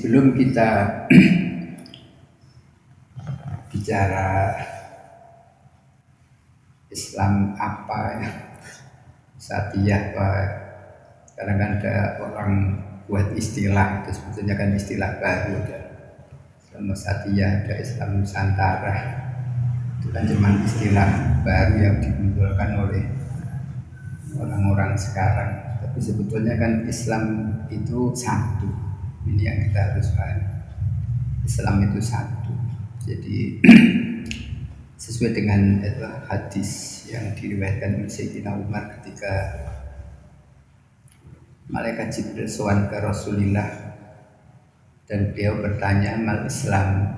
Sebelum kita bicara Islam apa ya, Satiyah apa, kadang kan ada orang buat istilah itu sebetulnya kan istilah baru, ada Islam Satiyah, ada Islam Nusantara, itu kan cuma istilah baru yang dikumpulkan oleh orang-orang sekarang. Tapi sebetulnya kan Islam itu satu, ini yang kita harus paham. Islam itu satu. Jadi sesuai dengan hadis yang diriwayatkan oleh Sayyidina Umar ketika malaikat Jibril sowan ke Rasulullah dan beliau bertanya mal Islam,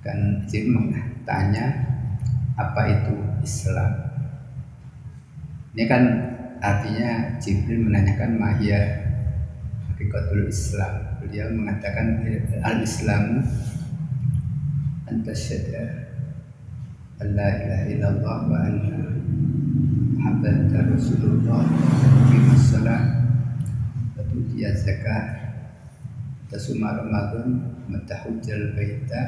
kan Jibril bertanya apa itu Islam. Ini kan artinya Jibril menanyakan mahya hakikatul Islam. Beliau mengatakan al-Islamu antasyhada alla ilaha illallah wa anna muhammadar rasulullah wa shalah wa tu'tiya zakah tasuma ramadan wa tahujjal baita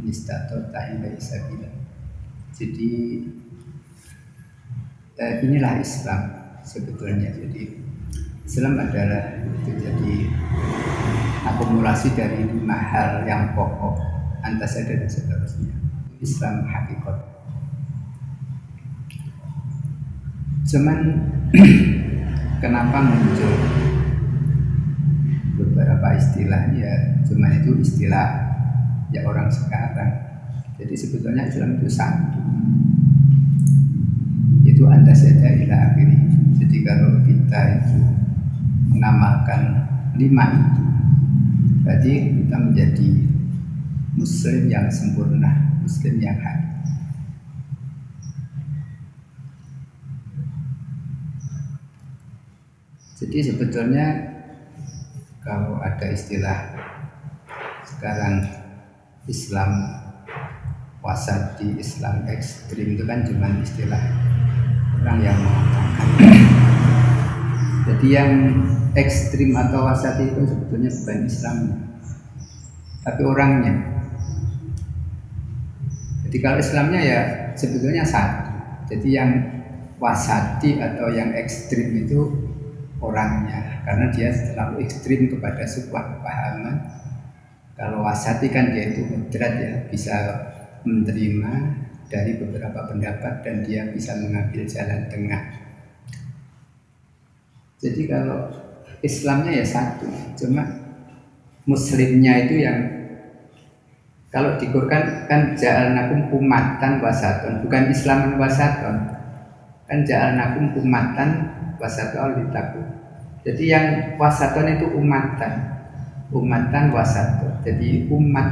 in istata'ta ilaihi sabila. Jadi inilah Islam sebetulnya. Jadi Islam adalah itu jadi akumulasi dari 5 hal yang pokok, antasada dan seterusnya. Islam hakikat. Cuman kenapa muncul beberapa istilahnya? Cuman itu istilah ya orang sekarang. Jadi sebetulnya Islam itu satu. Itu antasada ila akhiri. Jadi kalau kita itu mengamalkan 5 itu, berarti kita menjadi Muslim yang sempurna, Muslim yang hakiki. Jadi sebetulnya kalau ada istilah sekarang Islam wasati, Islam ekstrim, itu kan cuma istilah orang yang mengatakan. Jadi yang ekstrim atau wasati itu sebetulnya bukan Islamnya, tapi orangnya. Jadi kalau Islamnya ya sebetulnya satu. Jadi yang wasati atau yang ekstrim itu orangnya, karena dia terlalu ekstrim kepada sebuah kepahaman. Kalau wasati kan dia itu moderat ya, bisa menerima dari beberapa pendapat dan dia bisa mengambil jalan tengah. Jadi kalau Islamnya ya satu, cuma Muslimnya itu yang kalau di Quran kan ja'alnakum ummatan wasaton, bukan Islaman wasaton. Kan ja'alnakum ummatan wasaton litaku. Jadi yang wasaton itu ummatan wasaton. Jadi umat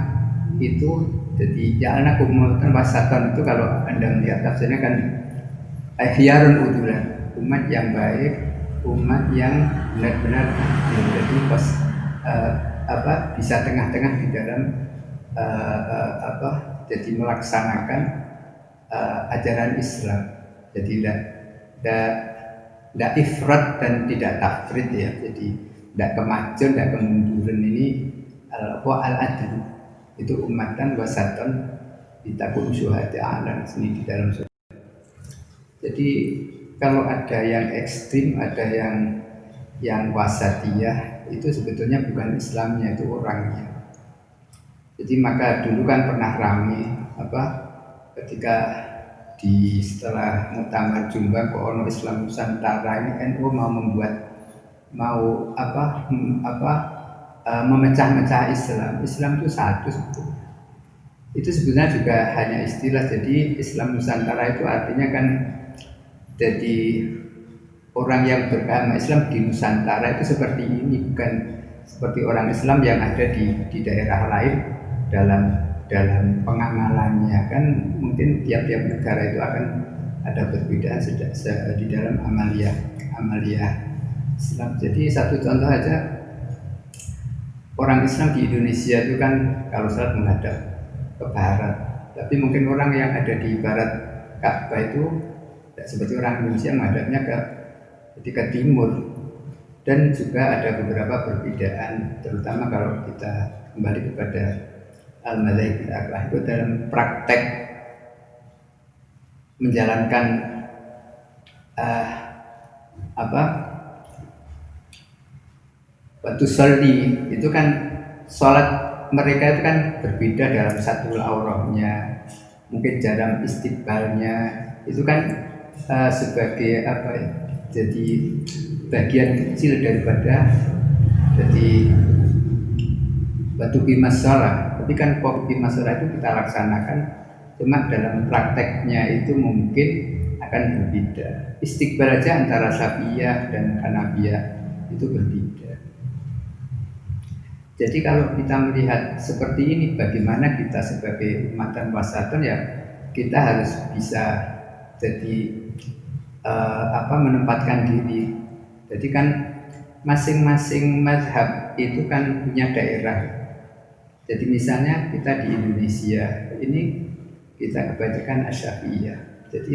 itu, jadi ja'alnakum ummatan wasaton itu kalau Anda melihat tafsirnya kan khiyarun udulan, umat yang baik, umat yang benar-benar jadi bisa tengah-tengah di dalam jadi melaksanakan ajaran Islam. Jadi tidak ifrat dan tidak tafrid ya. Jadi tidak kemajuan, tidak kemunduran. Ini al-adl itu ummatan wasaton ditakun syuhada ala sini di dalam surah. Jadi kalau ada yang ekstrim, ada yang wasatiyah, itu sebetulnya bukan Islamnya, itu orangnya. Jadi maka dulu kan pernah ramai ketika setelah muktamar Jombang kok ono Islam Nusantara ini NU mau memecah-mecah Islam. Islam itu satu sebetulnya. Itu sebenarnya juga hanya istilah. Jadi Islam Nusantara itu artinya kan jadi orang yang beragama Islam di Nusantara itu seperti ini, bukan seperti orang Islam yang ada di daerah lain dalam pengamalannya. Kan mungkin tiap-tiap negara itu akan ada perbedaan di dalam amaliyah Islam. Jadi satu contoh aja, orang Islam di Indonesia itu kan kalau salat menghadap ke barat, tapi mungkin orang yang ada di barat Ka'bah itu tidak seperti orang Indonesia menghadapnya ke timur. Dan juga ada beberapa perbedaan, terutama kalau kita kembali kepada al-madzhab al-arba'ah itu dalam praktek menjalankan uh, apa waktu sholli itu kan sholat mereka itu kan berbeda dalam satu aurahnya, mungkin dalam istiqbalnya itu kan sebagai apa ya, jadi bagian kecil daripada jadi batu bimas sholat. Tapi kan pokok bimas sholat itu kita laksanakan, cuma dalam prakteknya itu mungkin akan berbeda. Istiqbal aja antara Syafi'iyah dan Hanafiyah itu berbeda. Jadi kalau kita melihat seperti ini, bagaimana kita sebagai umat dan wasatun ya kita harus bisa jadi menempatkan diri. Jadi kan masing-masing mazhab itu kan punya daerah. Jadi misalnya kita di Indonesia ini kita kebanyakan Asy-Syafi'iyah. Jadi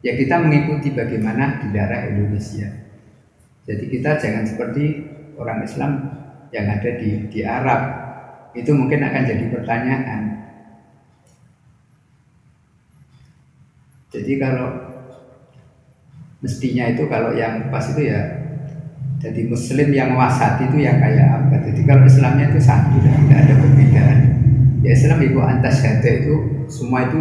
ya kita mengikuti bagaimana di daerah Indonesia. Jadi kita jangan seperti orang Islam yang ada di Arab. Itu mungkin akan jadi pertanyaan. Jadi kalau mestinya itu kalau yang pas itu ya jadi Muslim yang wasat itu yang kayak apa. Jadi kalau Islamnya itu satu dan tidak ada perbedaan. Ya Islam itu antas syahada itu semua itu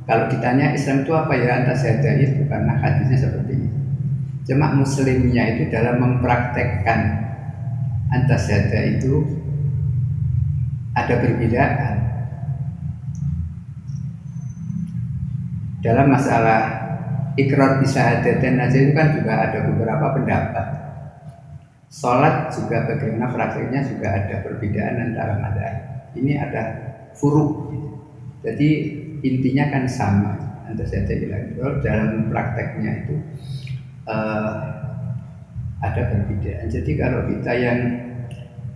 kalau ditanya Islam itu apa ya antas syahada itu karena hadisnya seperti itu. Cuma Muslimnya itu dalam mempraktekkan antasyada itu ada perbedaan. Dalam masalah ikrar bisyahadatain aja itu kan juga ada beberapa pendapat. Sholat juga bagaimana prakteknya juga ada perbedaan antara madzhab. Ini ada furuk. Jadi intinya kan sama antasyada bilang. Dalam prakteknya itu ada perbedaan. Jadi kalau kita yang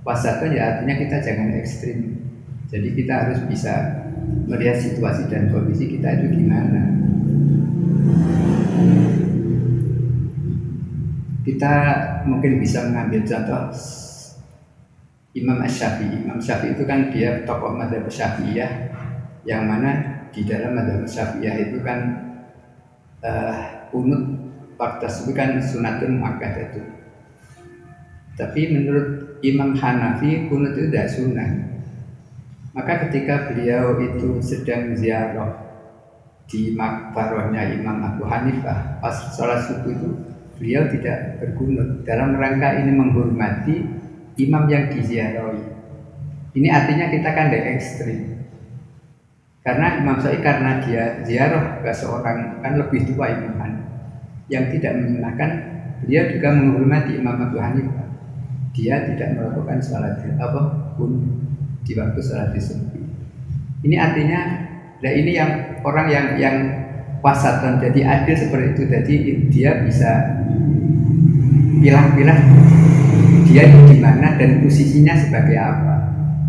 wasatun ya artinya kita jangan ekstrim. Jadi kita harus bisa melihat situasi dan kondisi kita itu gimana. Kita mungkin bisa mengambil contoh Imam Asy-Syafi'i. Imam Syafi'i itu kan dia tokoh madzhab Syafi'iyah yang mana di dalam madzhab Syafi'iyah itu kan qunut waktu itu kan sunatun muakkadah itu. Tapi menurut Imam Hanafi qunut itu tidak sunnah. Maka ketika beliau itu sedang ziarah di makbarahnya Imam Abu Hanifah pas sholat subuh itu beliau tidak berqunut dalam rangka ini menghormati imam yang diziarahi. Ini artinya kita kan tidak ekstrim. Karena Imam Syafi'i karena dia ziarah ke seorang kan lebih tua Imam Hanifah yang tidak menyunahkan, beliau juga menghormati Imam Abu Hanifah. Dia tidak melakukan sholat pun di waktu sholat subuh. Ini artinya, nah ini yang orang yang wasatan, jadi adil seperti itu. Jadi dia bisa pilah-pilah dia di mana dan posisinya sebagai apa,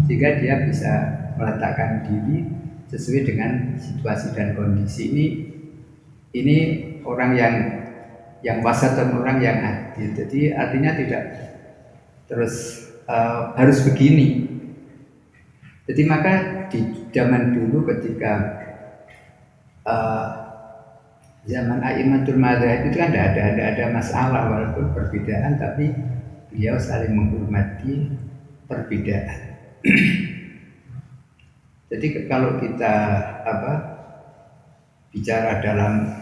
sehingga dia bisa meletakkan diri sesuai dengan situasi dan kondisi. Ini orang yang wasatan, orang yang adil. Jadi artinya tidak terus harus begini. Jadi maka di zaman dulu ketika zaman A'immatul Madzhab itu kan tidak ada masalah walaupun perbedaan, tapi beliau saling menghormati perbedaan. Jadi kalau kita bicara dalam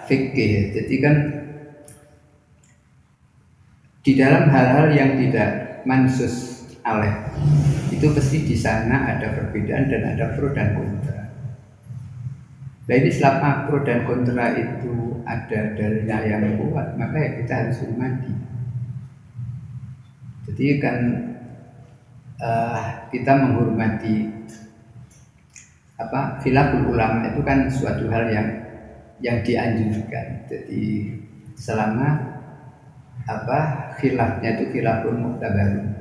fikih, jadi kan di dalam hal-hal yang tidak mansus alaih itu pasti di sana ada perbedaan dan ada pro dan kontra. Nah ini selama pro dan kontra itu ada dalilnya yang kuat, maka ya kita harus hormati. Jadi kan kita menghormati khilaful ulama itu kan suatu hal yang dianjurkan. Jadi selama khilafnya itu khilaful mu'tabar.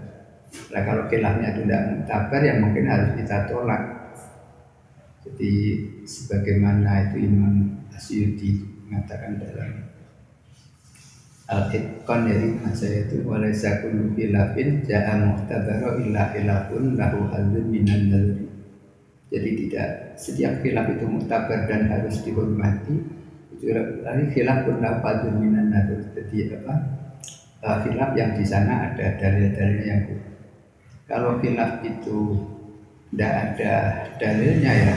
Nah kalau khilafnya itu tidak mu'tabar ya mungkin harus kita tolak. Jadi sebagaimana itu Imam Asy'uti mengatakan dalam al-itqan dari saya itu walaysa kullu khilafin ja'a muhtabara illa khilafun lahu hadzun minan nazari. Jadi tidak setiap khilaf itu muktabar dan harus dihormati. Itu lagi khilaf pun lahu hadzun minan nazari. Jadi apa? Khilaf yang di sana ada dalil-dalilnya yang kuat. Kalau khilaf itu tidak ada dalilnya ya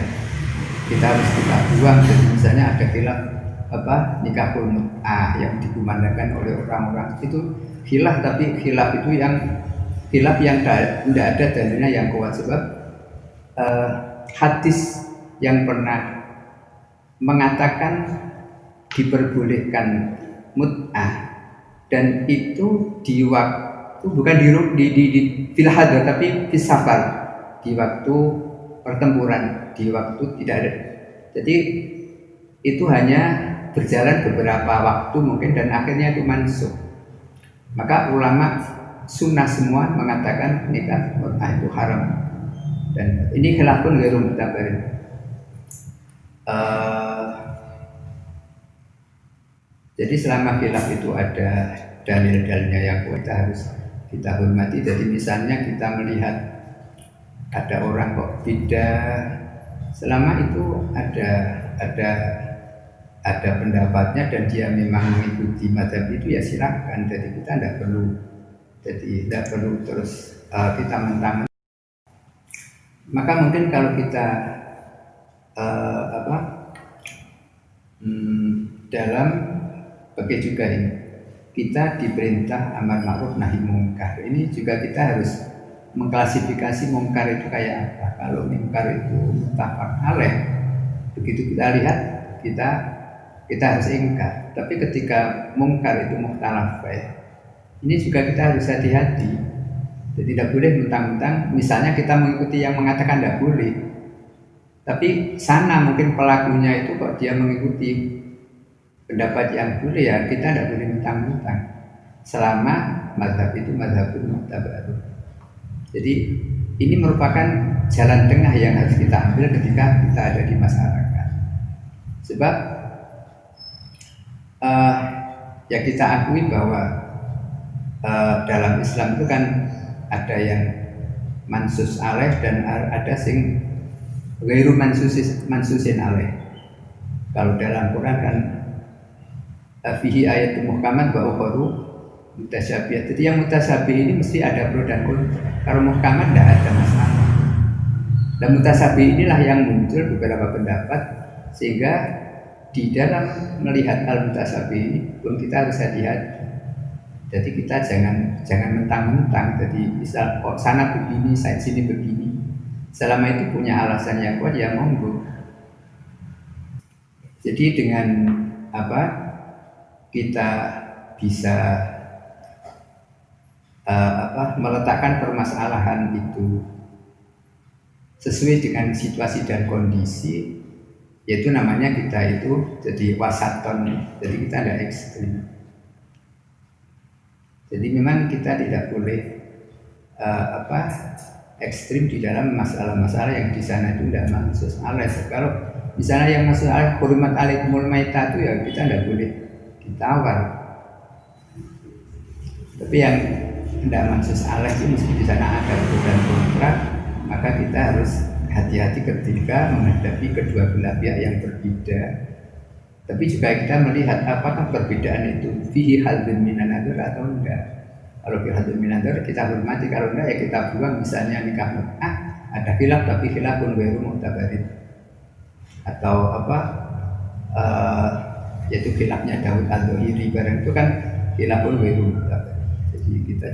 kita harus kita buang. Jadi misalnya ada khilaf apa nikahul mut'ah yang dikumandangkan oleh orang-orang itu khilaf, tapi khilaf itu yang khilaf yang tidak ada dalilnya yang kuat sebab hadis yang pernah mengatakan diperbolehkan mut'ah dan itu di waktu bukan di fil hadar tapi fil safar, di waktu pertempuran, di waktu tidak ada. Jadi itu hanya berjalan beberapa waktu mungkin dan akhirnya itu mansuh. Maka ulama sunnah semua mengatakan nikah mut'ah itu haram. Dan ini khilafun ghairu mu'tabarin. Jadi selama khilaf itu ada dalil-dalilnya yang kita harus kita hormati. Jadi misalnya kita melihat ada orang kok beda, selama itu ada pendapatnya dan dia memang mengikuti mazhab itu ya silakan. Jadi kita tidak perlu terus kita mentang. Maka mungkin kalau kita dalam bagi juga ini kita diperintah amar ma'ruf nahi mungkar. Ini juga kita harus mengklasifikasi mungkar itu kayak apa. Kalau mungkar itu muttafaq alaih, begitu kita lihat kita harus ingkar. Tapi ketika mungkar itu mukhtalaf ini juga kita harus hati-hati. Jadi tidak boleh mentang-mentang misalnya kita mengikuti yang mengatakan tidak boleh, tapi sana mungkin pelakunya itu kok dia mengikuti pendapat yang boleh, ya kita tidak boleh mentang-mentang selama mazhab itu mazhabun mu'tabar. Jadi ini merupakan jalan tengah yang harus kita ambil ketika kita ada di masyarakat. Sebab ya kita akui bahwa dalam Islam itu kan ada yang mansus alaih dan ada sing ghairu mansusin alaih. Kalau dalam Quran kan fihi ayat muhkamat wa ukharu mutasyabih. Jadi yang mutasyabih ini mesti ada pro dan kontra. Kalau muhkamat tidak ada masalah. Dan mutasyabih inilah yang muncul beberapa pendapat sehingga di dalam melihat al-mutasabih ini pun kita harus hati-hati. Jadi kita jangan mentang-mentang. Jadi misal kok sana begini, sini begini. Selama itu punya alasan yang kuat ya monggo. Jadi dengan kita bisa meletakkan permasalahan itu sesuai dengan situasi dan kondisi, yaitu namanya kita itu jadi wasaton. Jadi kita tidak ekstrim. Jadi memang kita tidak boleh ekstrim di dalam masalah-masalah yang di sana itu tidak mansus alaih. Kalau misalnya yang masalah hurmat alaikumul maitah itu ya kita tidak boleh ditawar. Tapi yang tidak mansus alaih itu mesti di sana ada pro dan kontra. Maka kita harus hati-hati ketika menghadapi kedua belah pihak yang berbeda. Tapi juga kita melihat apakah perbedaan itu fihi hadzun minan nazar atau enggak. Kalau fihi hadzun minan nazar kita hormati, kalau enggak ya kita buang. Misalnya nikah mut'ah ada khilaf tapi khilafun ghairu mu'tabarin. Atau yaitu khilafnya Daud al-Dhuhiri barang itu kan khilafun ghairu mu'tabarin. Jadi kita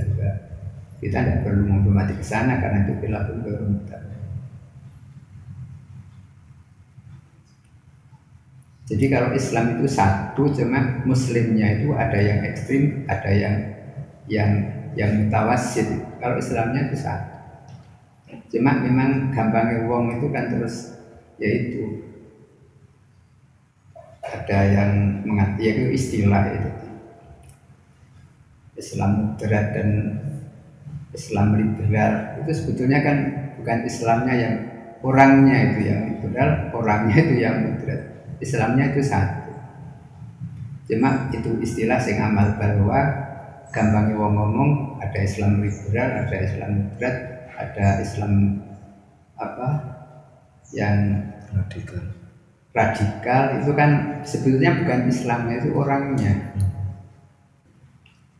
tidak perlu menghormati ke sana karena itu khilafun ghairu mu'tabarin. Jadi kalau Islam itu satu, cuma muslimnya itu ada yang ekstrim, ada yang mutawassit. Kalau Islamnya itu satu. Cuma memang gampangnya wong itu kan terus yaitu ada yang mengerti itu istilah itu Islam moderat dan Islam liberal. Itu sebetulnya kan bukan Islamnya yang orangnya itu yang liberal, orangnya itu yang moderat. Islamnya itu satu. Cuma itu istilah sing amal bahwa gampangnya wong ngomong ada Islam liberal, ada Islam moderat, ada Islam apa yang radikal itu kan sebetulnya bukan Islamnya, itu orangnya.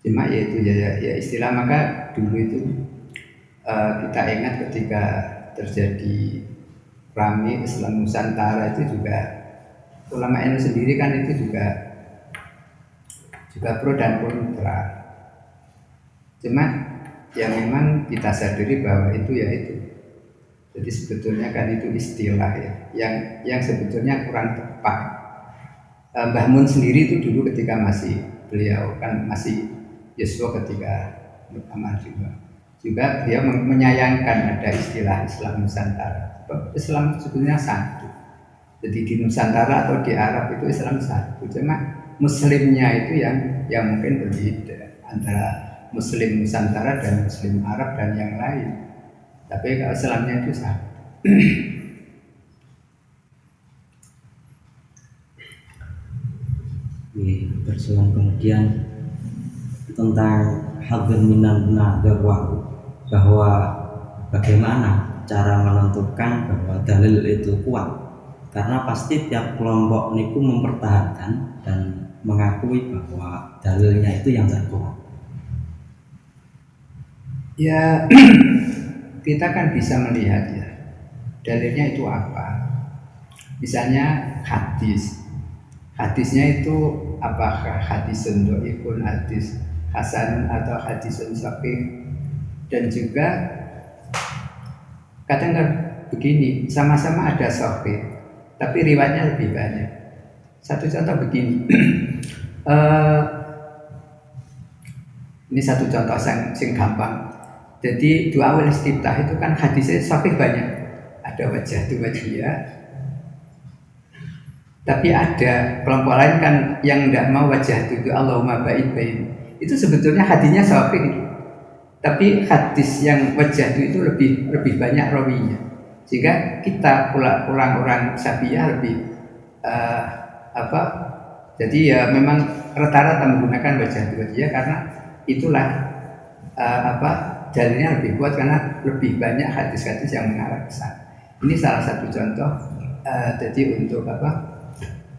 Cuma ya istilah. Maka dulu itu kita ingat ketika terjadi rame Islam Nusantara itu juga ulama NU sendiri kan itu juga pro dan kontra. Cuma yang memang kita sadari bahwa itu ya itu. Jadi sebetulnya kan itu istilah ya, yang sebetulnya kurang tepat. Mbah Mun sendiri itu dulu ketika beliau kan masih Yusuf ketika Muhammad juga dia menyayangkan ada istilah Islam Nusantara. Islam sebetulnya satu. Jadi di Nusantara atau di Arab itu Islam satu. Cuma Muslimnya itu yang mungkin berbeda antara Muslim Nusantara dan Muslim Arab dan yang lain. Tapi kalau Islamnya itu satu. Terus kemudian tentang hadar minan nadar bahwa bagaimana cara menentukan bahwa dalil itu kuat, karena pasti tiap kelompok niku mempertahankan dan mengakui bahwa dalilnya itu yang terkuat. Ya kita kan bisa melihat ya dalilnya itu apa. Misalnya hadisnya itu apakah hadisun dhaifun, hadis hasanun atau hadisun sahih. Dan juga kadang begini, sama-sama ada sahih tapi riwayatnya lebih banyak. Satu contoh begini. Ini satu contoh sing gampang. Jadi doa istiftah itu kan hadisnya sahih banyak. Ada wajah tu wajhiyah. Tapi ada kelompok lain kan yang tidak mau wajah itu Allahumma ba'id bain. Itu sebetulnya hadisnya sahih. Tapi hadis yang wajah itu lebih banyak rawinya. Sehingga kita orang Syafi'iyah lebih jadi ya memang rata-rata menggunakan wajah itu karena itulah dalilnya lebih kuat karena lebih banyak hadis-hadis yang mengarah ke sana. Ini salah satu contoh. Jadi untuk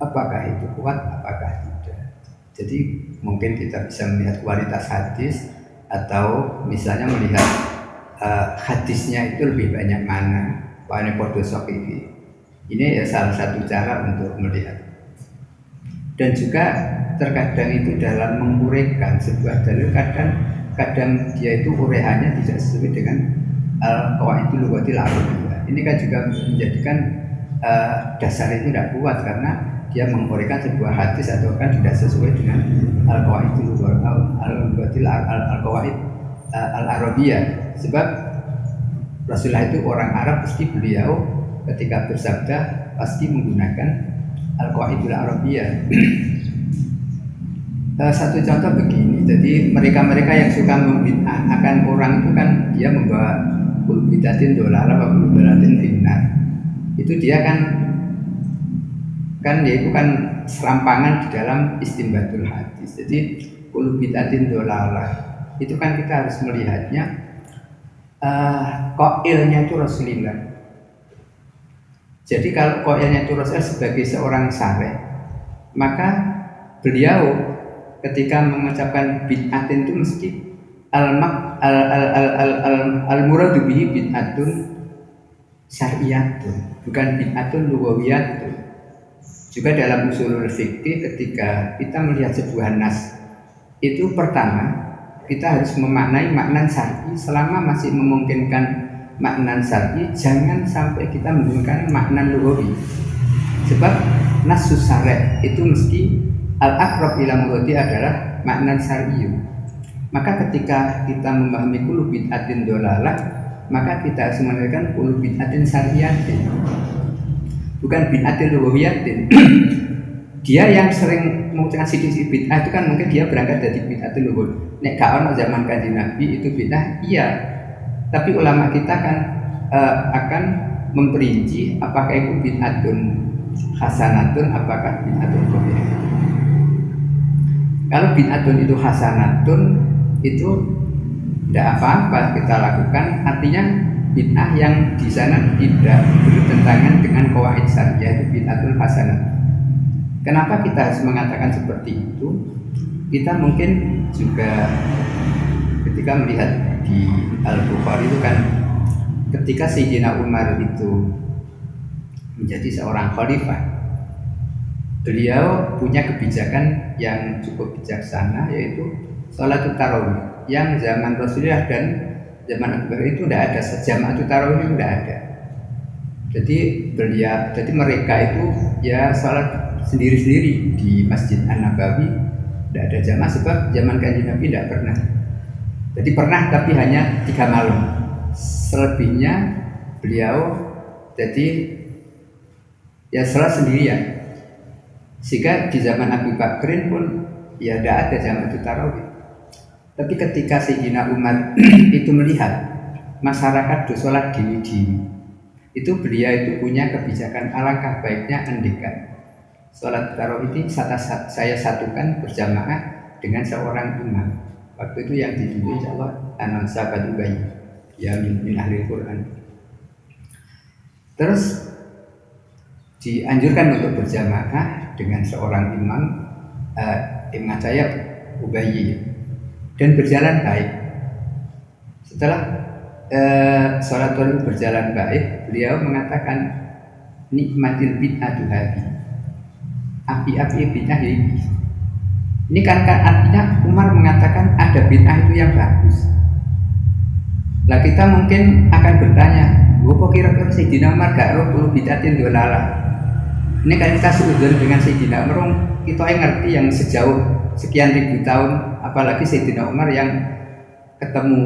apakah itu kuat, apakah tidak. Jadi mungkin kita bisa melihat kualitas hadis atau misalnya melihat hadisnya itu lebih banyak mana. Wane podo sahih. Ini ya salah satu cara untuk melihat. Dan juga terkadang itu dalam menguraikan sebuah dalil kadang dia itu uraiannya tidak sesuai dengan qawaidul lughatil arabiyyah. Ini kan juga menjadikan dasar itu tidak kuat karena dia menguraikan sebuah hadis atau kan tidak sesuai dengan qawaidul lughatil qawaid al-arabiyyah. Sebab Rasulullah itu orang Arab, pasti beliau ketika bersabda pasti menggunakan al-qawaidul arabiyyah. Satu contoh begini, jadi mereka yang suka membid'ahkan orang itu kan dia membawa kul bidatin dolalah wa kul bidatin finnar. Itu dia kan dia itu kan serampangan di dalam istinbatul hadis. Jadi kul bidatin dolalah itu kan kita harus melihatnya qailnya itu Rasulullah. Jadi kalau qailnya itu Rasulullah sebagai seorang saleh, maka beliau ketika mengucapkan bid'atin itu mesti al-muradu bihi bid'atun syar'iyatun, bukan bid'atun lughawiyatun. Juga dalam usulul fikih ketika kita melihat sebuah nas itu pertama kita harus memaknai makna syar'i. Selama masih memungkinkan makna syar'i, jangan sampai kita menggunakan makna lughawi. Sebab nasus syari' itu mesti al-aqrab ila muradi adalah makna syar'i. Maka ketika kita memahami kullu bid'atin dolalah, maka kita harus menggunakan kullu bid'atin syar'iyatin, bukan bid'atin lughawiyatin. Dia yang sering mengucapkan sidik bid'ah itu kan mungkin dia berangkat dari bid'atul lughah. Nek gak ono zaman Kanjeng Nabi itu bid'ah, iya. Tapi ulama kita kan akan memperinci apakah itu bid'atun hasanatun, apakah bid'atun qabihah. Kalau bid'atun itu hasanatun, itu tidak apa-apa kita lakukan. Artinya bid'ah yang di sana tidak bertentangan dengan qawaid syariah, itu bid'atun hasanah. Kenapa kita harus mengatakan seperti itu? Kita mungkin juga ketika melihat di Al-Bukhari itu kan, ketika Sayyidina Umar itu menjadi seorang khalifah, beliau punya kebijakan yang cukup bijaksana, yaitu sholat tarawih yang zaman Rasulullah dan zaman Abu Bakar itu tidak ada. Jamaah tarawih itu tidak ada. Jadi mereka itu ya sholat sendiri-sendiri di Masjid An-Nabawi, tidak ada jamaah, sebab zaman Kanjeng Nabi tidak pernah. Jadi pernah tapi hanya 3 malam. Selebihnya beliau jadi ya sholat sendirian. Sehingga di zaman Abu Bakrin pun ya tidak ada jamaah tarawih. Tapi ketika Sayyidina Umar itu melihat masyarakat sholat dini-dini, itu beliau itu punya kebijakan, alangkah baiknya andaikan sholat tarawih ini saya satukan berjamaah dengan seorang imam. Waktu itu yang ditunjuk insyaallah anak sahabat Ubay yang min ahli Quran. Terus dianjurkan untuk berjamaah dengan seorang imam, imam saya Ubay, dan berjalan baik. Setelah sholat tarawih berjalan baik, beliau mengatakan nikmatil bid'atu hadhi, api-api bid'ah ini. Ini kan artinya Umar mengatakan ada bid'ah itu yang bagus. Lah kita mungkin akan bertanya, kok kira-kira Sayyidina Umar gak roh bid'atin dolalah? Ini kan kita seudon dengan Sayyidina Umar, kita yang ngerti yang sejauh sekian ribu tahun, apalagi Sayyidina Umar yang ketemu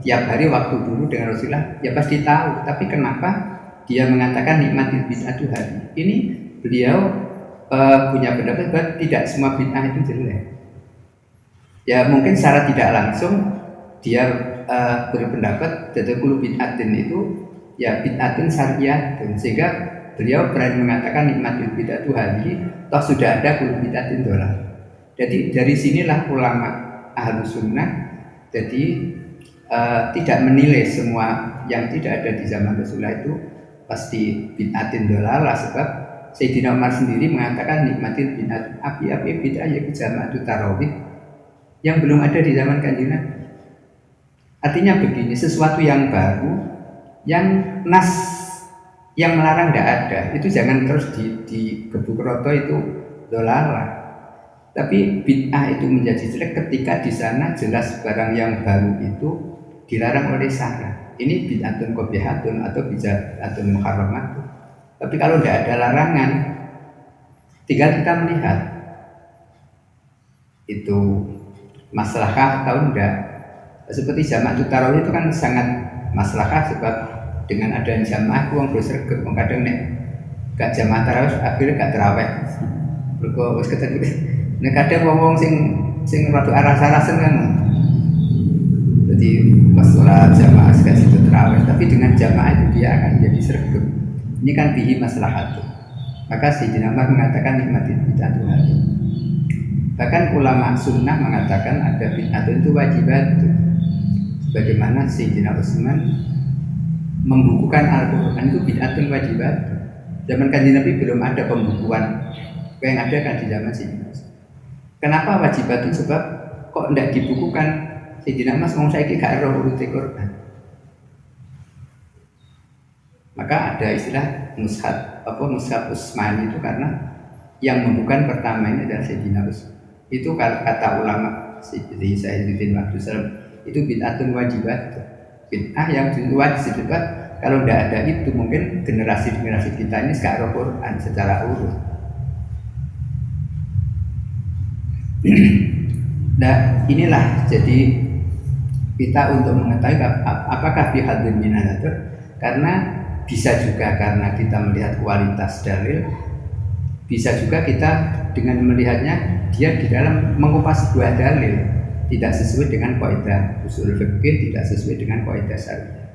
tiap hari waktu dulu dengan Rasulullah, ya pasti tahu. Tapi kenapa dia mengatakan nikmatil bid'atu hadhi? Ini beliau punya pendapat bahwa tidak semua bid'ah itu jelek. Ya mungkin secara tidak langsung dia berpendapat tadkhulu bid'atin itu ya bid'atun syariatun, sehingga beliau berani mengatakan nikmatil bid'atu hadhi, toh sudah ada kullu bid'atin dolalah. Jadi dari sinilah ulama Ahlus Sunnah jadi tidak menilai semua yang tidak ada di zaman Rasulullah itu pasti bid'atin dolalah, sebab Sayyidina Umar sendiri mengatakan nikmatil bid'at, api-api bid'ah yaitu jamaah tarawih yang belum ada di zaman Kanjeng Nabi. Artinya begini, sesuatu yang baru yang nas yang melarang tidak ada, itu jangan terus digebuk roto, itu dolalah. Tapi bid'ah itu menjadi jelek ketika di sana jelas barang yang baru itu dilarang oleh syara. Ini bid'atun qabihatun atau bid'atun muharramatun. Tapi kalau tidak ada larangan, tinggal kita melihat itu maslahah atau tidak. Seperti jamaah tarawih itu kan sangat maslahah, sebab dengan adanya jamaah uang bersregep. Kadang nek gak jamaah tarawih akhirnya gak terawih. Mergo wis ketemu. Nek kadang wong sing rada aras-arasen kan. Jadi pas sholat jamaah sekali itu terawih, tapi dengan jamaah itu dia akan jadi sregep. Ini kan bihi maslahat. Maka Sayyidina Umar mengatakan nikmatil bid'atu hadhi. Bahkan ulama sunnah mengatakan ada bid'atun itu wajibat. Bagaimana Sayyidina Utsman membukukan Al-Quran itu bid'atun wajibat. Zaman Kanjeng Nabi belum ada pembukuan, yang ada kan di zaman Sayyidina Utsman. Kenapa wajibatun? Sebab kok tidak dibukukan? Sayyidina Mas ngomong saya gak roh urut Quran. Maka ada istilah mushaf Utsmani itu karena yang membukukan pertama ini adalah Sayyidina Utsman. Itu kata ulama seperti Sayyidina Abdussalam, itu bid'atun wajibat. Bid'ah yang wajib, sebab kalau tidak ada itu mungkin generasi-generasi kita ini gak roh Quran secara urut. Nah inilah jadi kita untuk mengetahui apakah bihadzin minanatur, karena bisa juga karena kita melihat kualitas dalil, bisa juga kita dengan melihatnya dia di dalam mengupas sebuah dalil tidak sesuai dengan kaidah usul fikih, tidak sesuai dengan kaidah syariah.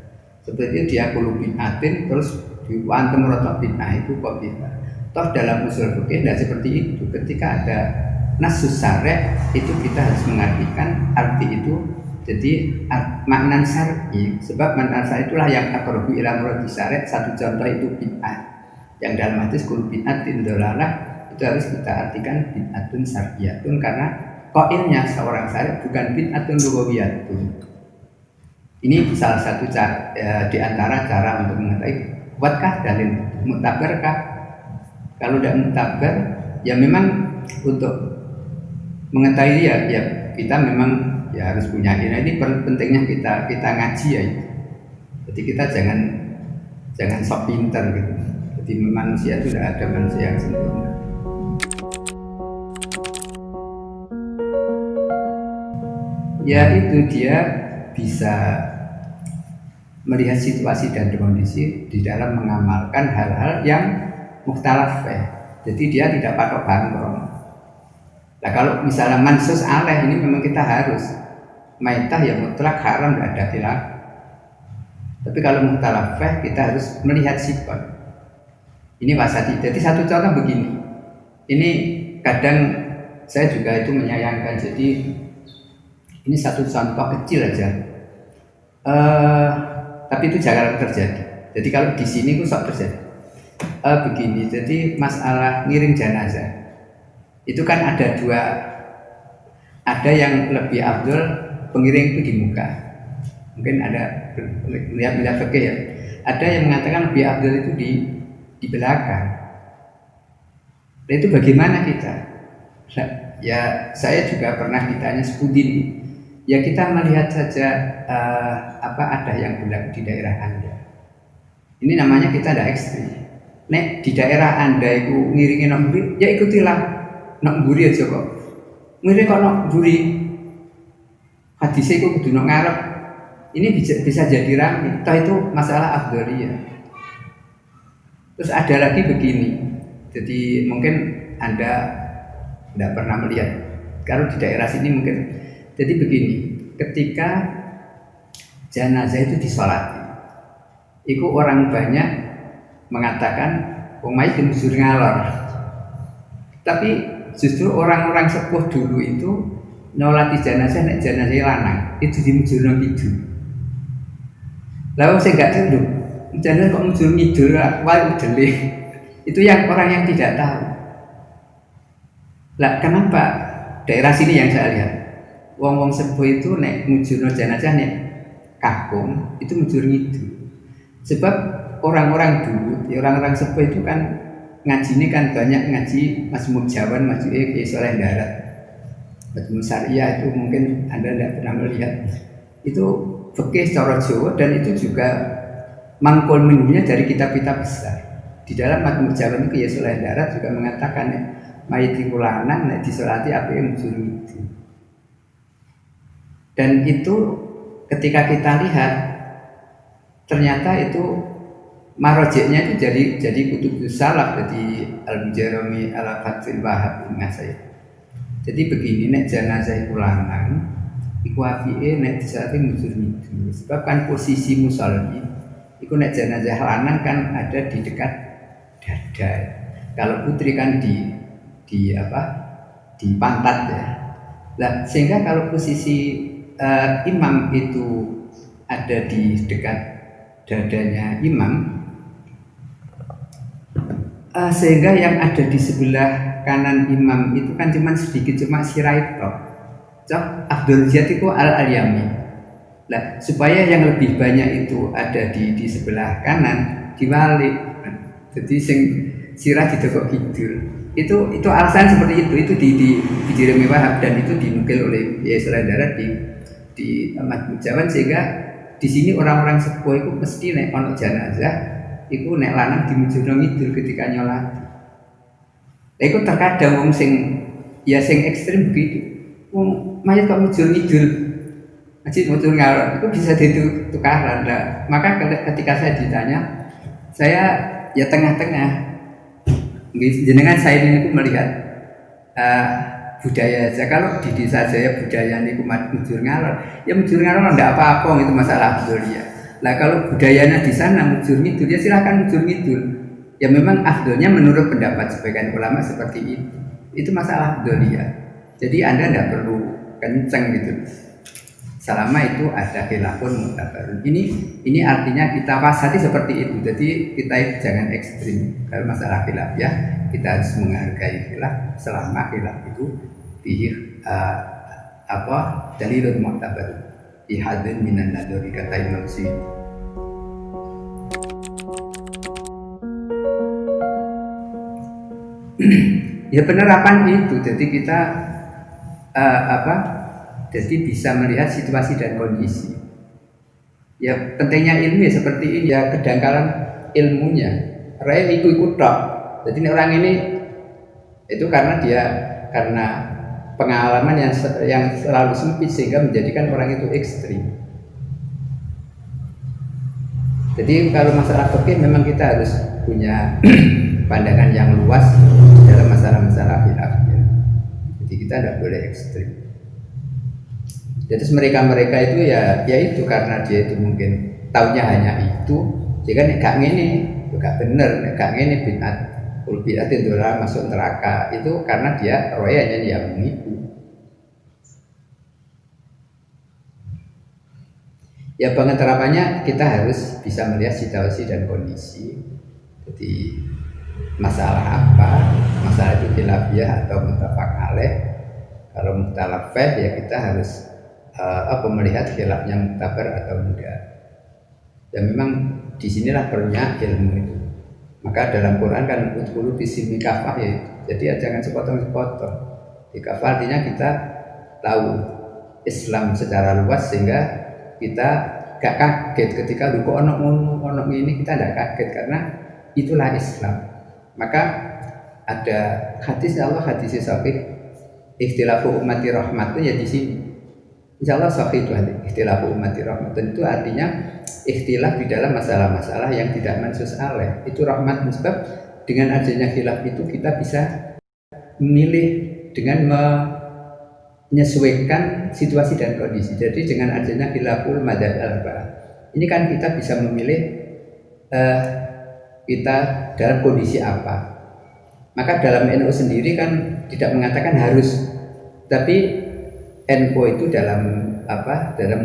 Seperti itu dia kullu bid'atin terus diwantem rotok bid'ah itu kok bisa. Toh dalam usul fikih tidak seperti itu. Ketika ada nasus syar'i itu kita harus mengartikan arti itu jadi makna syar'i, sebab makna syar'i itulah yang aqrabu ila muradi syar'i. Satu contoh itu bid'ah, yang dalam hadis kul bid'atin dolalah, itu harus kita artikan bid'atun syar'iyatun, karena qailnya seorang syar'i bukan bid'atun lughawiyatun. Ini salah satu di antara cara untuk mengetahui kuatkah dalil, muktabarkah. Kalau tidak muktabar, ya memang untuk mengetahui ya kita memang ya harus punya ini. Ini pentingnya kita ngaji ya. Jadi kita jangan sok pinter gitu. Jadi manusia itu tidak ada manusia yang sempurna. Ya itu dia bisa melihat situasi dan kondisi di dalam mengamalkan hal-hal yang mukhtalaf. Jadi dia tidak patok bangkrong. Nah kalau misalnya mansus aleh ini memang kita harus maitah ya mutlak haram, tidak ada khilaf. Tapi kalau mukhtalaf kita harus melihat sifat. Ini wasati. Jadi satu contoh begini. Ini kadang saya juga itu menyayangkan. Jadi ini satu contoh kecil aja. Tapi itu jarang terjadi. Jadi kalau di sini itu sok terjadi. Begini, jadi masalah ngiring jenazah itu kan ada dua, ada yang lebih afdol pengiring itu di muka, mungkin ada melihat fikih ya. Ada yang mengatakan lebih afdol itu di belakang. Dan itu bagaimana kita? Ya saya juga pernah ditanya sepudin. Ya kita melihat saja ada yang berlaku di daerah Anda. Ini namanya kita ada ekstrim. Nek di daerah Anda itu ngiringi nok mburi, ya ikutilah nok mburi aja kok. Ngiring kok nok mburi. Hadisnya itu kudu nok ngarep. Ini bisa jadi rame. Toh itu masalah afdholiyah. Terus ada lagi begini. Jadi mungkin Anda tidak pernah melihat. Kalau di daerah sini mungkin. Jadi begini, ketika jenazah itu disolati, itu orang banyak mengatakan pemain dimujur ngalor. Tapi justru orang-orang sepuh dulu itu nyolati jenazah, nek jenazah lanang itu dimujur ngidu. Lalu saya nggak tahu, jenazah kok mujur ngidul, wah udele. Itu yang orang yang tidak tahu. Lah kenapa daerah sini yang saya lihat? Wong-wong sepuh itu nek mujurno jenazah nek kakung itu mujur ngidul. Sebab orang-orang dulu, orang-orang sepuh itu kan ngajinya kan banyak ngaji Mazmur Jawan, Mazmur Soleh Darat, Mazmur Syariah itu mungkin Anda tidak pernah melihat. Itu fikih cara Jawa dan itu juga mangkul menunya dari kitab-kitab besar. Di dalam Mazmur Jawan itu Soleh Darat juga mengatakan mayit iku lanang nek disolati apike mujur ngidul. Dan itu ketika kita lihat ternyata itu marojeknya itu jadi kutubus salaf, jadi Al-Mujarrami Al-Fathil Wahab saya. Jadi begini, nek jenazah iku lanang iku apike nek disolati mujur ngidul. Sebab kan posisi musolli iku nek jenazah lanang kan ada di dekat dada. Kalau putri kan di pantat ya. Nah, sehingga kalau posisi imam itu ada di dekat dadanya imam, sehingga yang ada di sebelah kanan imam itu kan cuma sedikit, cuma sirait tok. Abdul Jatiku al-Alyami. Nah, supaya yang lebih banyak itu ada di sebelah kanan diwalik. Jadi sing sirah didekok kidul. Itu alasan seperti itu di Mujarrami Wahab dan itu dinukil oleh Soleh Darat di Mazmur Jawan, sehingga di sini orang-orang sepuh itu mesti nek ono jenazah iku nek lanang dimujurno ngidul ketika nyolati. Lah iku terkadang wong sing ekstrem begitu. Wong mayat kok mujur ngidul. Masjid mujur ngalor itu bisa ditukaran. Nah, maka ketika saya ditanya, saya ya tengah-tengah. Jenengan saya ini melihat budaya saya, kalau di desa saya budaya ini mujur ngalor, ya mujur ngalor enggak apa-apa, itu masalah afdholiyah. Lah kalau budayanya di sana mujur ngidul, ya silakan mujur ngidul. Ya memang afdholnya menurut pendapat sebagian ulama seperti itu masalah afdholiyah. Jadi Anda tidak perlu kenceng gitu. Selama itu ada khilafun mu'tabarun. Ini artinya kita wasati seperti itu. Jadi kita jangan ekstrim. Kalau masalah khilaf ya, kita harus menghargai khilaf selama khilaf itu dalilun mu'tabarun. Ihadun minan nadori, kata Imam Suyuti. Ya penerapan itu, jadi kita jadi bisa melihat situasi dan kondisi. Ya pentingnya ilmu ya seperti ini, ya kedangkalan ilmunya. Karena ikut tok. Jadi orang ini itu karena pengalaman yang selalu sempit sehingga menjadikan orang itu ekstrim. Jadi kalau masalah fikih memang kita harus punya pandangan yang luas dalam masalah-masalah khilafiyah. Jadi kita tidak boleh ekstrim. Jadi mereka itu ya itu karena dia itu mungkin taunya hanya itu, jika gak ngene, gak bener, gak ngene bid'at, bid'at itu masuk neraka itu karena dia royanya dia menipu. Ya pengeterapannya kita harus bisa melihat situasi dan kondisi. Jadi masalah apa, masalah itu khilafiyah atau muttafaq alaih. Kalau mukhtalaf ya kita harus melihat khilafnya muktabar atau enggak. Dan memang disinilah perlunya ilmu itu. Maka dalam Quran kan udkhulu bisilmi kafah ya. Jadi ya jangan sepotong-sepotong. Di kafah artinya kita tahu Islam secara luas sehingga kita gak kaget ketika kok ono ini, kita tidak kaget karena itulah Islam. Maka ada hadis Allah, hadis sahih ikhtilafu ummati rahmatun ya di sini. Insyaallah sahih itu hadis ikhtilafu ummati rahmatun, itu artinya ikhtilaf di dalam masalah-masalah yang tidak mansus alaih. Itu rahmat, sebab dengan adanya khilaf itu kita bisa memilih dengan menyesuaikan situasi dan kondisi. Jadi dengan adanya khilaful madzhab al-arba'ah ini kan kita bisa memilih kita dalam kondisi apa. Maka dalam NU sendiri kan tidak mengatakan harus, tapi NU itu dalam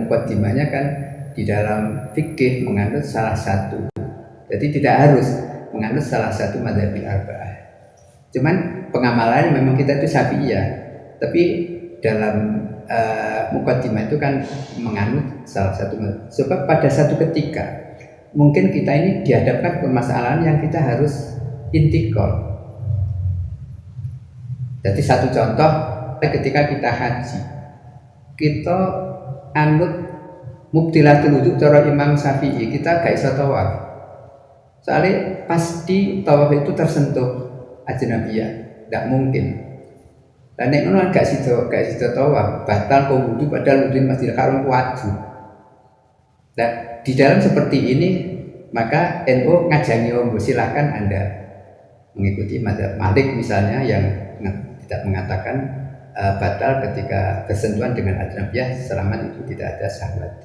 muqaddimahnya kan di dalam fikih menganut salah satu. Jadi tidak harus menganut salah satu madzhabil arba'ah. Cuman pengamalannya memang kita itu Syafi'iyah, tapi dalam muqaddimah itu kan menganut salah satu. Sebab pada satu ketika mungkin kita ini dihadapkan permasalahan yang kita harus intikal. Jadi satu contoh, ketika kita haji, kita anut mubtilatul wudhu cara Imam Syafi'i, kita gak iso tawaf. Soalnya pasti tawaf itu tersentuh ajnabiyah, tidak mungkin. Dan nek ngono gak sido tawaf, batal kok wudu padahal wudu Masjidil Haram wajib. Dan di dalam seperti ini maka NU ngajangi silakan Anda mengikuti mazhab Malik misalnya yang tidak mengatakan batal ketika bersentuhan dengan ajnabiyah selama itu tidak ada syahwat.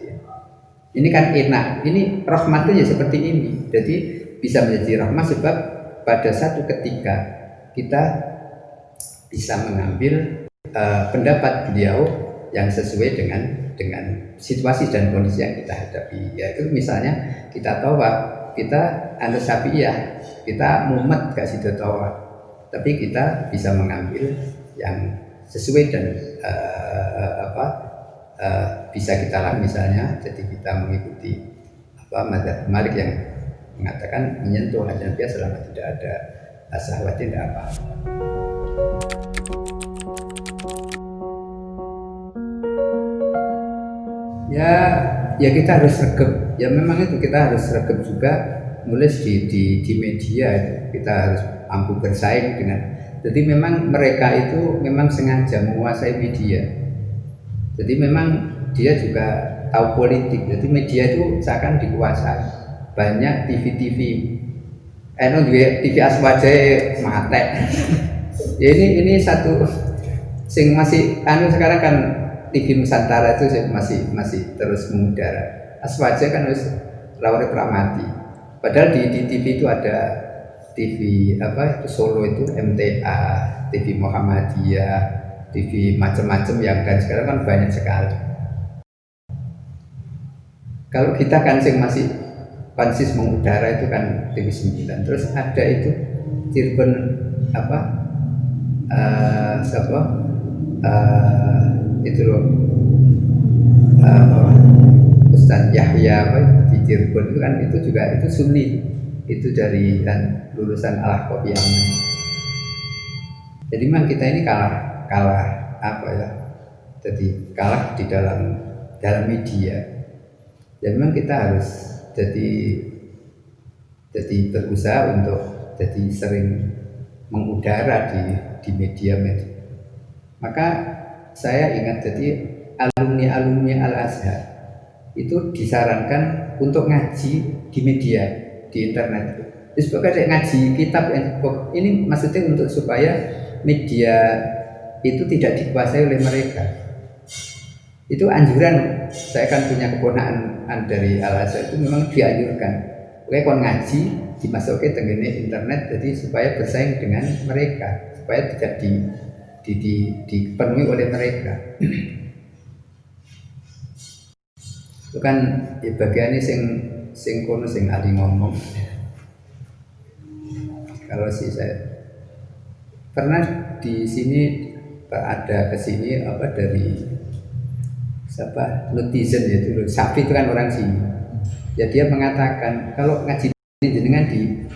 Ini kan enak, ini rahmatnya ya seperti ini. Jadi bisa menjadi rahmat sebab pada satu ketika kita bisa mengambil pendapat beliau yang sesuai dengan situasi dan kondisi yang kita hadapi. Yaitu misalnya kita tawaf, kita anut Syafi'iyah, kita mumet gak sido tawaf, tapi kita bisa mengambil yang sesuai dan bisa kita lakukan misalnya. Jadi kita mengikuti mazhab Malik yang mengatakan menyentuh ajnabiyah selama tidak ada syahwat tidak apa. Ya kita harus regep. Ya memang itu kita harus regep juga, nulis di media itu. Kita harus mampu bersaing dengan. Jadi memang mereka itu memang sengaja menguasai media. Jadi memang dia juga tahu politik. Jadi media itu seakan dikuasai. Banyak TV TV aswaje matek. Ya ini satu sing masih sekarang kan TV Nusantara itu masih terus mengudara. Aswaja kan harus Laure Pramati. Padahal di TV itu ada TV itu Solo itu MTA, TV Muhammadiyah, TV macam-macam yang dan sekarang kan banyak sekali. Kalau kita kan masih konsis mengudara itu kan TV 9. Terus ada itu Cirebon apa siapa itu loh Ustadz Yahya apa di Cirebon itu kan itu juga itu Sunni, itu dari dan lulusan Al-Qobiyah. Jadi memang kita ini kalah apa ya? Jadi kalah di dalam media. Dan memang kita harus jadi berusaha untuk jadi sering mengudara di media. Maka saya ingat jadi alumni Al-Azhar itu disarankan untuk ngaji di media, di internet. Terus pokoknya ngaji kitab ini maksudnya untuk supaya media itu tidak dikuasai oleh mereka. Itu anjuran. Saya kan punya keponakan dari Al-Azhar, itu memang dianjurkan. Oke, kon ngaji dimasukin dengan internet, jadi supaya bersaing dengan mereka, supaya tidak dipenuhi oleh mereka. Itu kan ya bagiannya sing kono sing ahli ngomong. Kalau saya pernah di sini ada kesini apa dari siapa netizen yaitu Safi itu kan orang sini. Ya dia mengatakan kalau ngaji jenengan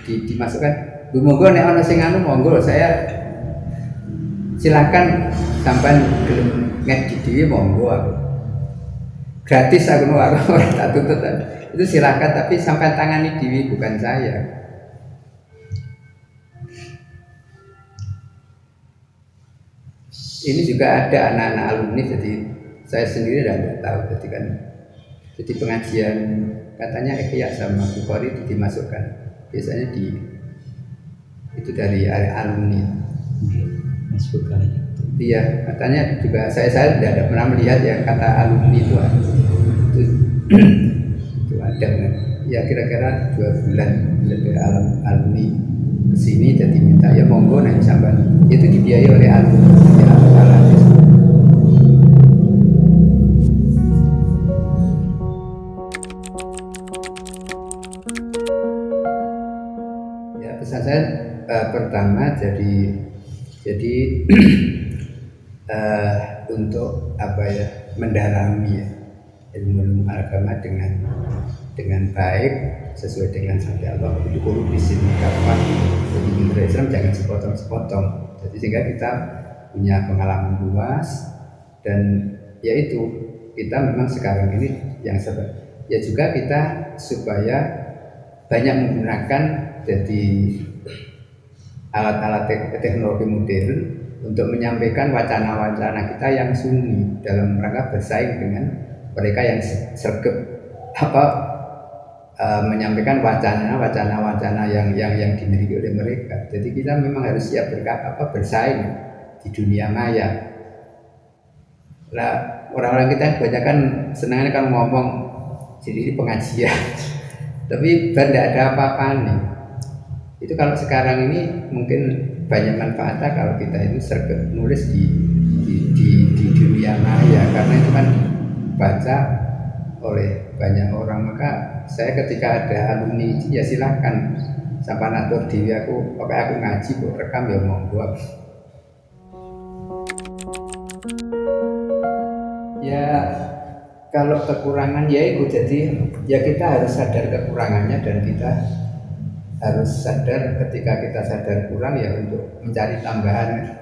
dimasukkan, "Bu monggo nek ana sing anu monggo saya silakan sampai gelem ngaji dhewe monggo aku. Gratis aku ora tak tuntut. Itu silakan tapi sampai tangani dhewe bukan saya." Ini juga ada anak-anak alumni, jadi saya sendiri tidak tahu, jadi pengajian katanya Ihya sama Bukhari itu dimasukkan biasanya itu dari alumni. Mas Bukhari. Iya, katanya juga saya tidak pernah melihat yang kata alumni itu ada ya kira-kira 2 bulan dari alumni kesini jadi minta ya monggo nanti sampai itu dibiayai oleh alumni. Ya pesan saya pertama jadi untuk apa ya mendalami ya ilmu agama dengan baik sesuai dengan sabda Allah, "Udkhulu di sini kapan." Jadi menurut Islam jangan sepotong-sepotong. Jadi sehingga kita punya pengalaman luas dan yaitu kita memang sekarang ini yang ya juga kita supaya banyak menggunakan jadi alat-alat teknologi modern untuk menyampaikan wacana-wacana kita yang sunni dalam rangka bersaing dengan mereka yang sergap menyampaikan wacana-wacana yang dimiliki oleh mereka. Jadi kita memang harus siap bersaing di dunia maya. Lah orang-orang kita kebanyakan senangnya kan ngomong jadi ini pengajian, tapi tidak ada apa-apanya. Itu kalau sekarang ini mungkin banyak manfaatnya kalau kita itu sergap nulis di dunia maya, karena itu kan baca oleh banyak orang. Maka saya ketika ada alumni ya silahkan sampai natur diri aku ngaji kok rekam ya monggo. Ya kalau kekurangan ya itu jadi ya kita harus sadar kekurangannya dan kita harus sadar ketika kita sadar kurang ya untuk mencari tambahan.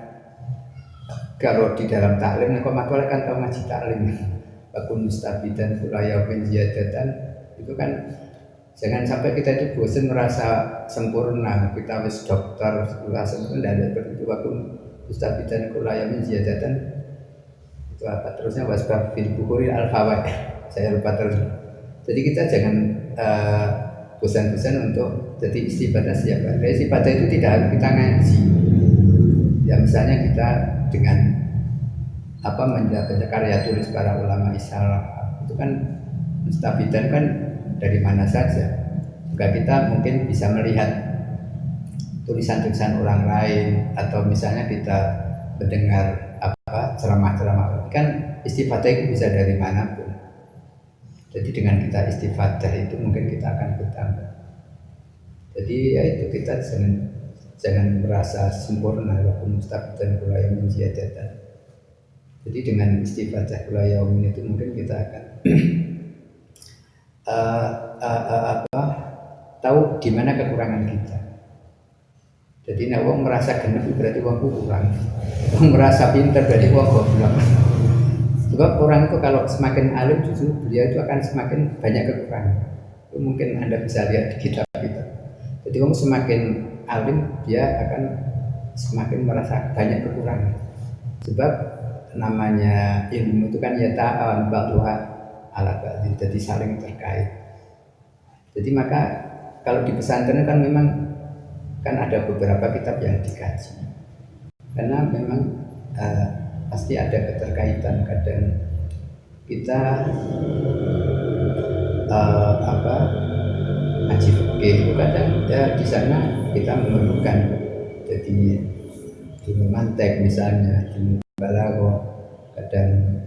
Kalau di dalam taklim, kok masalah kan tahu ngaji taklim, akun mustabidan kulaya penjadatan itu kan jangan sampai kita itu bosan merasa sempurna. Kita wis dokter sekolah sempurna tidak ada itu akun mustabidan kulaya penjadatan itu apa terusnya wasbab fil bukhuri al fawaid saya lupa terus. Jadi kita jangan bosan-bosan untuk jadi istibadah siapa. Dari istibadah itu tidak harus kita ngaji. Ya misalnya kita dengan membaca karya tulis para ulama Islam itu kan mustabidan kan dari mana saja. Juga kita mungkin bisa melihat tulisan-tulisan orang lain atau misalnya kita mendengar ceramah-ceramah kan istifadah itu bisa dari manapun. Jadi dengan kita istifadah itu mungkin kita akan bertambah. Jadi ya itu kita jangan merasa sempurna walaupun mustaqdan kula yaumin ziyadatan. Jadi dengan istifadah kula yaumin itu mungkin kita akan tahu di mana kekurangan kita. Jadi nek wong merasa genep berarti wong kurang. Wong merasa pintar berarti wong goblok. Sebab orang itu kalau semakin alim justru beliau itu akan semakin banyak kekurangan. Itu mungkin Anda bisa lihat di kitab kita. Jadi wong semakin alim dia akan semakin merasa banyak kekurangan. Sebab namanya ilmu itu kan ya ta'awun ba'duha ala ba'din, jadi saling terkait. Jadi maka kalau di pesantren kan memang kan ada beberapa kitab yang dikaji. Karena memang pasti ada keterkaitan. Kadang kita ngaji fikih itu kadang ya di sana kita memerlukan jadi ilmu mantek misalnya, ilmu balaghah, kadang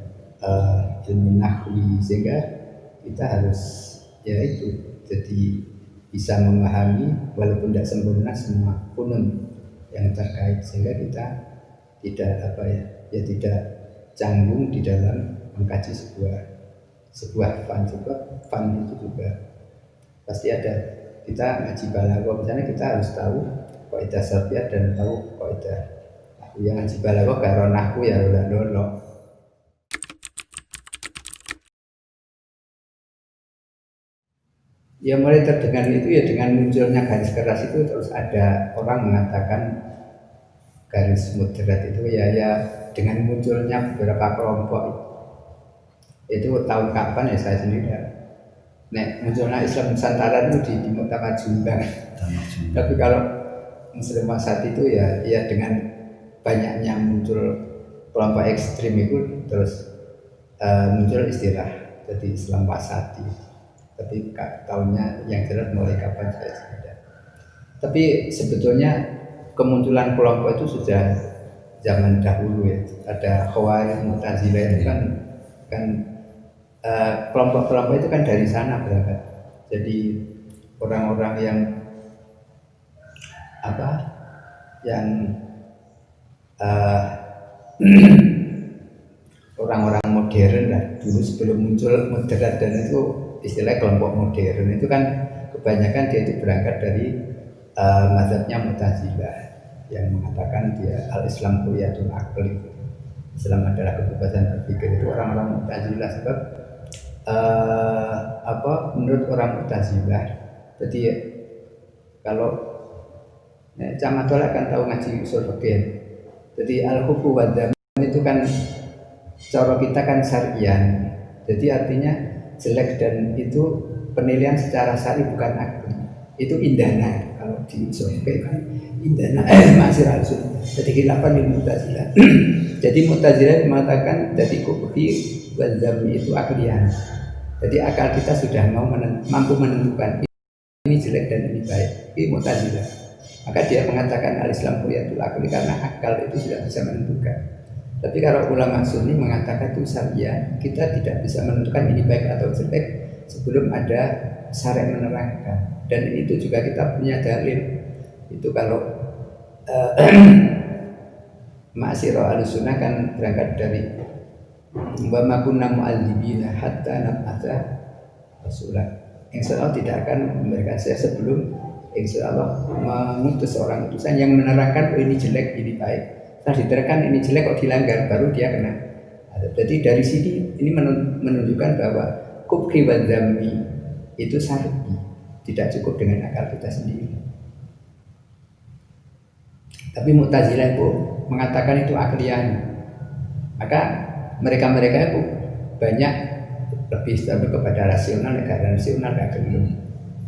ilmu nahwi, sehingga kita harus ya itu jadi bisa memahami walaupun tidak sempurna semua funun yang terkait, sehingga kita tidak tidak canggung di dalam mengkaji sebuah fan itu juga pasti ada. Kita ngaji balaghah misalnya kita harus tahu kaidah sarfiyah dan tahu kaidah yang ngaji balaghah karo nahwu ya udah dolo. Ya mulai terdengar itu ya dengan munculnya garis keras itu, terus ada orang mengatakan garis moderat itu ya dengan munculnya beberapa kelompok itu tahun kapan ya saya sendiri ya. Nek munculnya Islam Nusantara itu di Muktamar Jombang. Tapi kalau Muslim Wasat itu ya dengan banyaknya muncul kelompok ekstrim itu terus muncul istilah jadi Islam Wasati. Tapi tahunnya yang jelas mulai kapan saya tidak. Tapi sebetulnya kemunculan kelompok itu sudah zaman dahulu ya. Ada Khawarij, Mu'tazilah itu kan kelompok-kelompok itu kan dari sana berangkat. Jadi orang-orang yang orang-orang modern lah dulu sebelum muncul moderat, dan itu istilah kelompok modern itu kan kebanyakan dia itu berangkat dari mazhabnya Mu'tazilah yang mengatakan dia al-Islam kuliyatul aqli, Islam adalah kebebasan berpikir. Itu orang-orang Mu'tazilah. Sebab menurut orang Mu'tazilah, jadi kalau Camatola kan tahu ngaji usul fikih. Jadi al-hukmu wa dzam itu kan cara kita kan syariah. Jadi artinya jelek dan itu penilaian secara syar'i bukan akli. Itu indana kalau di usul fikih kan indana masih rasul. Jadi khilafan di Mu'tazilah. Jadi Mu'tazilah mengatakan jadi kubhi wa dzam itu aklian. Jadi akal kita sudah mampu menentukan ini jelek dan ini baik. Ini Mu'tazilah. Maka dia mengatakan al-Islam kuliyatul aqli karena akal itu tidak bisa menentukan. Tapi kalau ulama Sunni mengatakan itu syariah, kita tidak bisa menentukan ini baik atau jelek sebelum ada syariat menerangkan. Dan itu juga kita punya dalil. Itu kalau Ma'asyirah al-Sunnah kan berangkat dari wa ma kunna mu'adzibina hatta nab'atsa rasulah. Insyaallah tidak akan memberikan saya sebelum insyaallah mengutus seorang utusan yang menerangkan ini jelek, ini baik. Setelah diterangkan ini jelek kok dilanggar, baru dia kena. Jadi dari sini ini menunjukkan bahwa kubhi wa dzammi itu syar'i, tidak cukup dengan akal kita sendiri. Tapi Mu'tazilah itu mengatakan itu aklian. Maka mereka itu banyak lebih cenderung kepada rasional, negara rasional akli.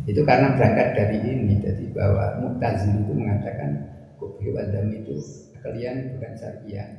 Itu karena berangkat dari ini, jadi bahwa Mu'tazilah itu mengatakan kubhi wa dzam itu aklian bukan syariah.